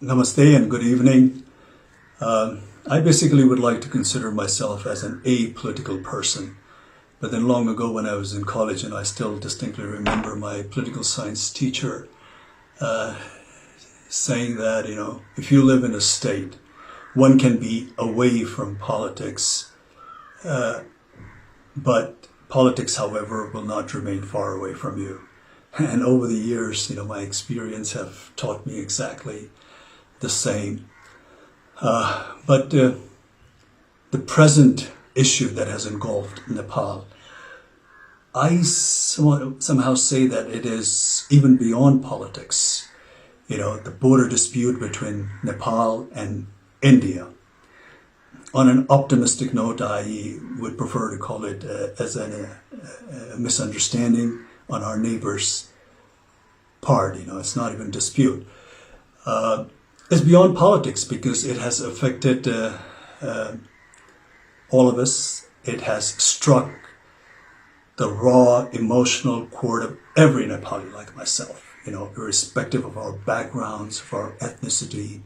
Namaste and good evening. I basically would like to consider myself as an apolitical person. But then long ago when I was in college, and I still distinctly remember my political science teacher saying that, if you live in a state, one can be away from politics, but politics, however, will not remain far away from you. And over the years, my experience have taught me exactly the same. But the present issue that has engulfed Nepal, I somehow say that it is even beyond politics. The border dispute between Nepal and India. On an optimistic note, I would prefer to call it as a misunderstanding on our neighbor's part. It's not even dispute. It's beyond politics because it has affected all of us. It has struck the raw emotional chord of every Nepali like myself, irrespective of our backgrounds, of our ethnicity,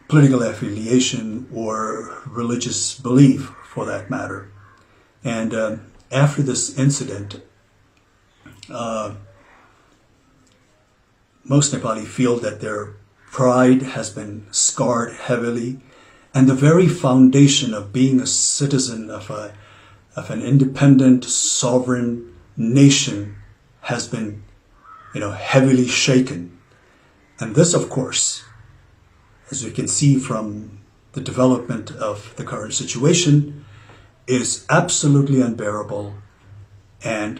political affiliation, or religious belief for that matter. And after this incident, most Nepali feel that their pride has been scarred heavily, and the very foundation of being a citizen of an independent, sovereign nation has been, heavily shaken. And this, of course, as we can see from the development of the current situation, is absolutely unbearable and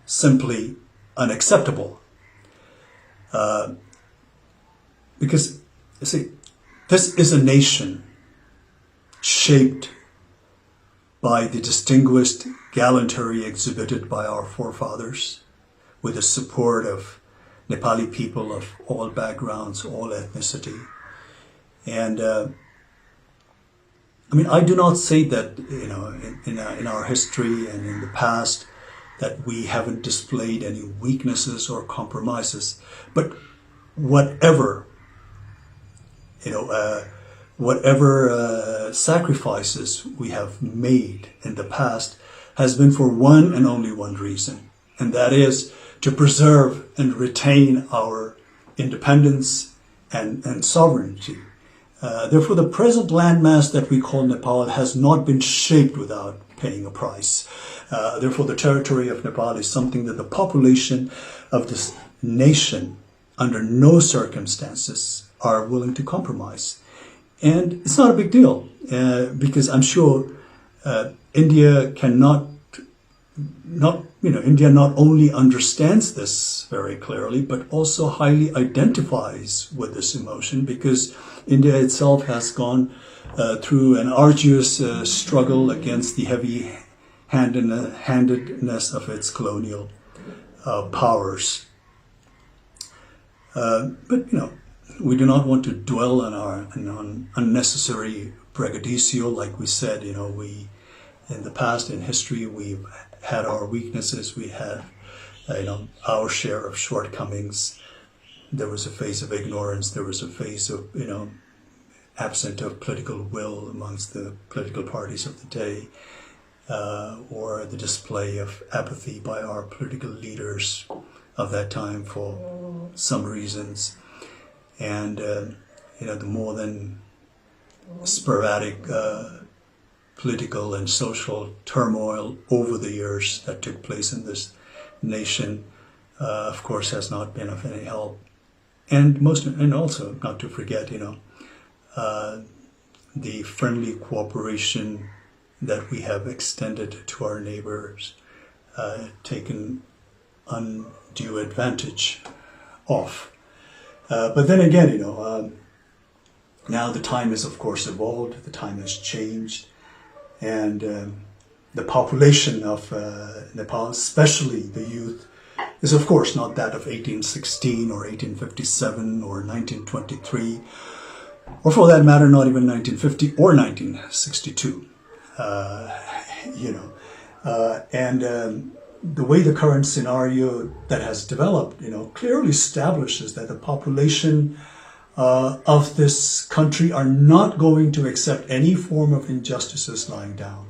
simply unacceptable. Because, you see, this is a nation shaped by the distinguished gallantry exhibited by our forefathers, with the support of Nepali people of all backgrounds, all ethnicity. And I do not say that, in our history and in the past, that we haven't displayed any weaknesses or compromises. But whatever sacrifices we have made in the past has been for one and only one reason, and that is to preserve and retain our independence and sovereignty. Therefore, the present landmass that we call Nepal has not been shaped without paying a price. Therefore, the territory of Nepal is something that the population of this nation under no circumstances are willing to compromise. And it's not a big deal because I'm sure India India not only understands this very clearly, but also highly identifies with this emotion, because India itself has gone through an arduous struggle against the heavy-handedness of its colonial powers. But we do not want to dwell on unnecessary braggadocio. Like we said, we in the past, in history, we've had our weaknesses. We had, our share of shortcomings. There was a phase of ignorance. There was a phase of, absent of political will amongst the political parties of the day, or the display of apathy by our political leaders of that time for some reasons. And, the more than sporadic political and social turmoil over the years that took place in this nation, of course, has not been of any help. And also not to forget, the friendly cooperation that we have extended to our neighbors, taken undue advantage of. But then again, now the time has, of course, evolved, the time has changed, and the population of Nepal, especially the youth, is, of course, not that of 1816 or 1857 or 1923, or for that matter, not even 1950 or 1962. The way the current scenario that has developed, clearly establishes that the population of this country are not going to accept any form of injustices lying down.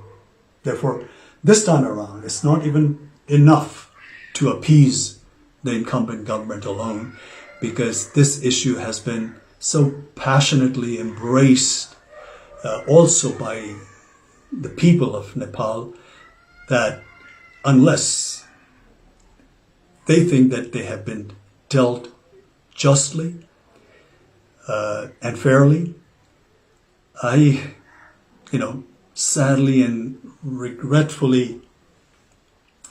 Therefore, this time around, it's not even enough to appease the incumbent government alone, because this issue has been so passionately embraced also by the people of Nepal, that unless they think that they have been dealt justly and fairly, I, sadly and regretfully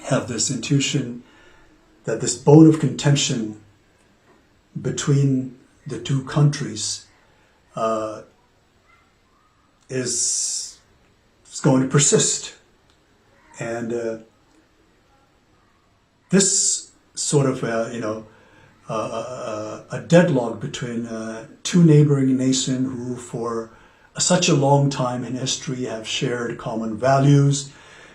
have this intuition that this bone of contention between the two countries is going to persist. And this sort of, a deadlock between two neighboring nations who for such a long time in history have shared common values,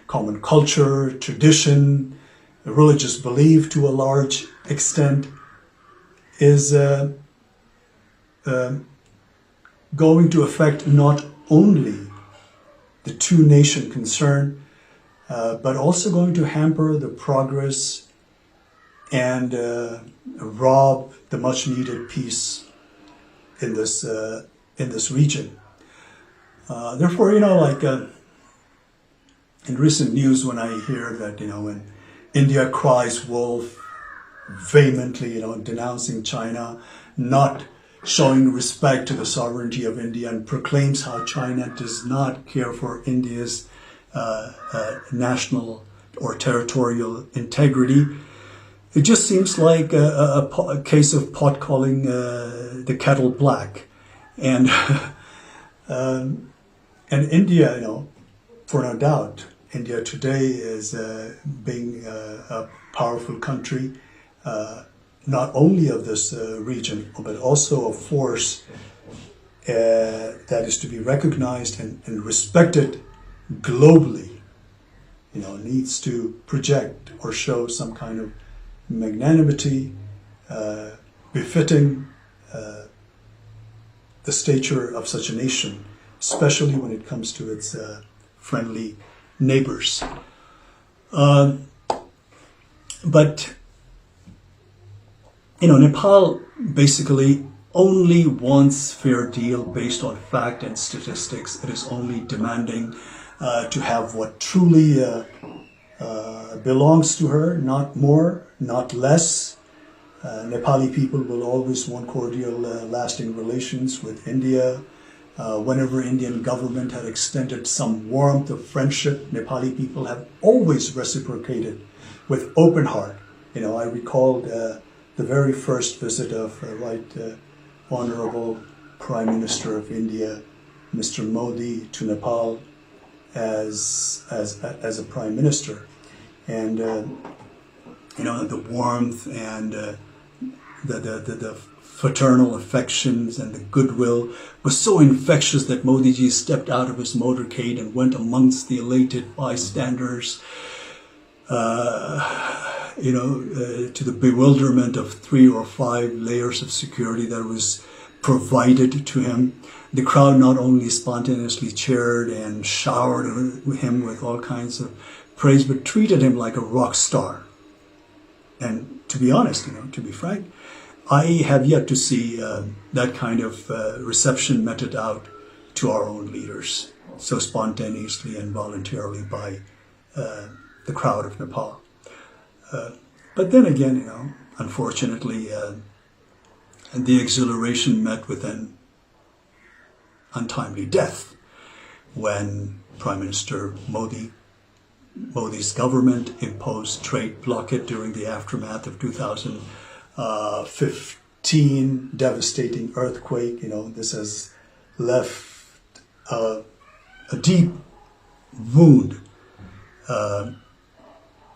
common culture, tradition, religious belief to a large extent, is going to affect not only the two nations concerned, but also going to hamper the progress and rob the much needed peace in this region. Therefore, in recent news, when I hear that, when India cries wolf vehemently, denouncing China, not showing respect to the sovereignty of India, and proclaims how China does not care for India's national or territorial integrity, it just seems like a case of pot calling the kettle black. And India, for no doubt, India today is being a powerful country, not only of this region, but also a force that is to be recognized and respected globally, needs to project or show some kind of magnanimity befitting the stature of such a nation, especially when it comes to its friendly neighbors. But Nepal basically only wants fair deal based on fact and statistics. It is only demanding to have what truly belongs to her, not more, not less. Nepali people will always want cordial, lasting relations with India. Whenever Indian government had extended some warmth of friendship, Nepali people have always reciprocated with open heart. I recalled the very first visit of Honorable Prime Minister of India, Mr. Modi, to Nepal as a Prime Minister. And the warmth and the fraternal affections and the goodwill was so infectious that Modi ji stepped out of his motorcade and went amongst the elated bystanders, to the bewilderment of 3 or 5 layers of security that was provided to him. The crowd not only spontaneously cheered and showered him with all kinds of praise, but treated him like a rock star. And to be honest, to be frank, I have yet to see that kind of reception meted out to our own leaders so spontaneously and voluntarily by the crowd of Nepal. But then again, unfortunately, the exhilaration met with an untimely death when Prime Minister Modi's government imposed trade blockade during the aftermath of 2015 devastating earthquake. This has left a deep wound,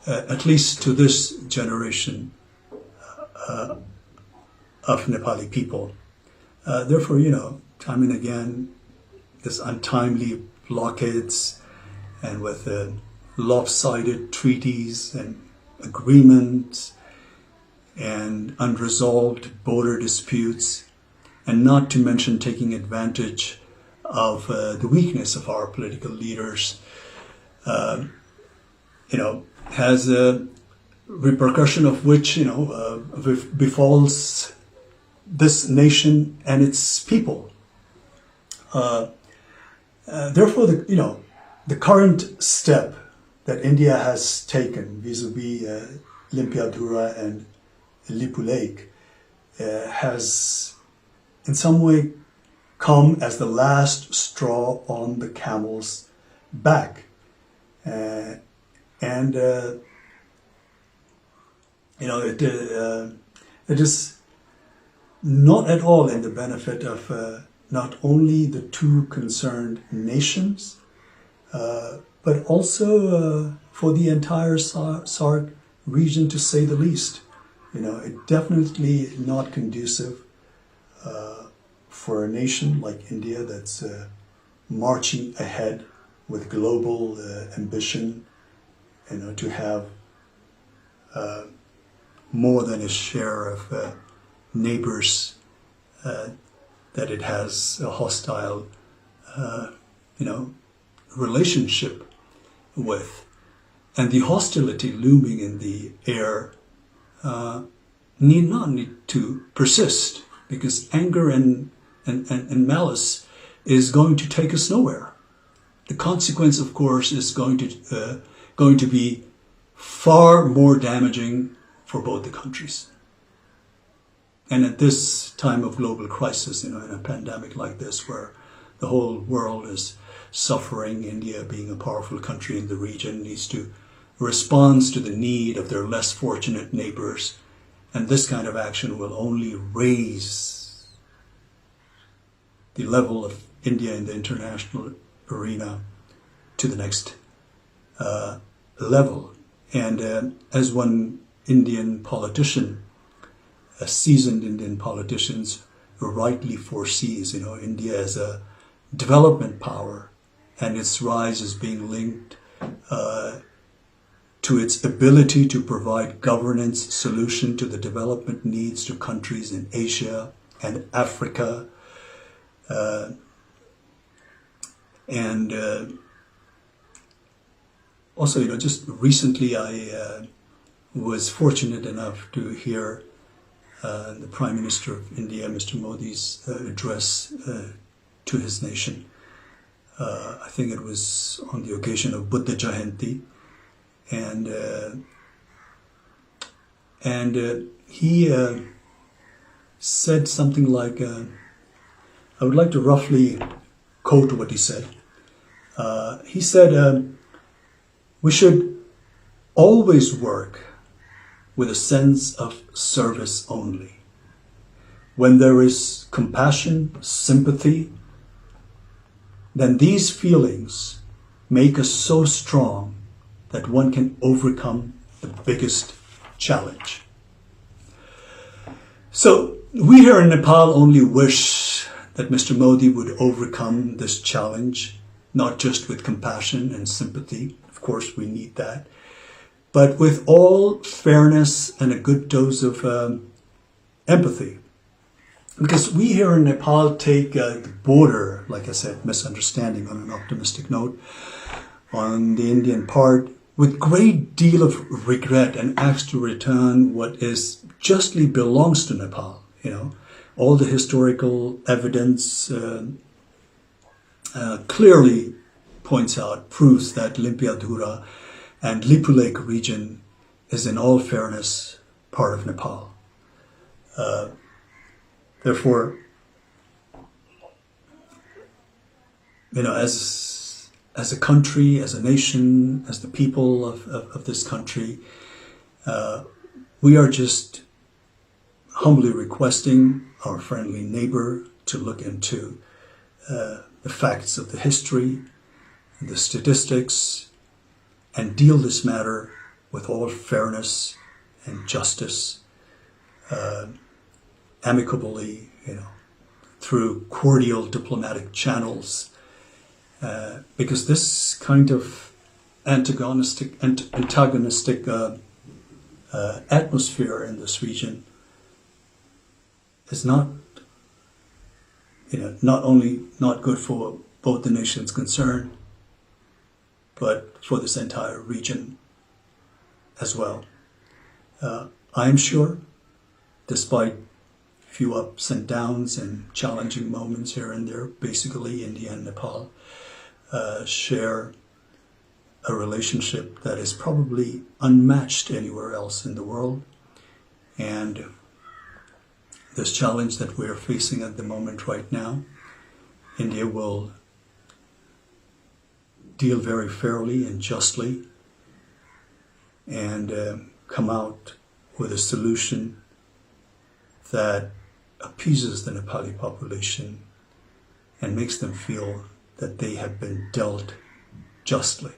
at least to this generation of Nepali people. Therefore, time and again, this untimely blockades and with lopsided treaties and agreements and unresolved border disputes and not to mention taking advantage of the weakness of our political leaders, has a repercussion of which, befalls this nation and its people. Therefore, the current step that India has taken vis-a-vis Limpiadhura and Lipu Lake has in some way come as the last straw on the camel's back. It is not at all in the benefit of not only the two concerned nations, but also for the entire SAARC region, to say the least. It definitely not conducive for a nation like India that's marching ahead with global ambition, to have more than a share of neighbors that it has a hostile, relationship with. And the hostility looming in the air need not to persist, because anger and malice is going to take us nowhere. The consequence, of course, is going to be far more damaging for both the countries. And at this time of global crisis, in a pandemic like this, where the whole world is suffering, India, being a powerful country in the region, needs to respond to the need of their less fortunate neighbors. And this kind of action will only raise the level of India in the international arena to the next level. And as one Indian politician, a seasoned Indian politician, rightly foresees, India as a development power, and its rise is being linked to its ability to provide governance solution to the development needs to countries in Asia and Africa. Also, just recently I was fortunate enough to hear the Prime Minister of India, Mr. Modi's address to his nation. I think it was on the occasion of Buddha Jayanti, and he said something like, I would like to roughly quote what he said. He said, we should always work with a sense of service only. When there is compassion, sympathy, then these feelings make us so strong that one can overcome the biggest challenge. So we here in Nepal only wish that Mr. Modi would overcome this challenge, not just with compassion and sympathy. Of course, we need that, but with all fairness and a good dose of empathy. Because we here in Nepal take the border, like I said, misunderstanding on an optimistic note, on the Indian part, with great deal of regret, and ask to return what is justly belongs to Nepal. All the historical evidence clearly points out, proves that Limpiadhura and Lipu Lake region is in all fairness part of Nepal. Therefore, as a country, as a nation, as the people of this country, we are just humbly requesting our friendly neighbor to look into the facts of the history, the statistics, and deal this matter with all fairness and justice, amicably, through cordial diplomatic channels, because this kind of antagonistic atmosphere in this region is not not only not good for both the nations concerned, but for this entire region as well. I am sure, despite few ups and downs and challenging moments here and there, basically India and Nepal share a relationship that is probably unmatched anywhere else in the world. And this challenge that we're facing at the moment right now, India will deal very fairly and justly and come out with a solution that appeases the Nepali population and makes them feel that they have been dealt justly.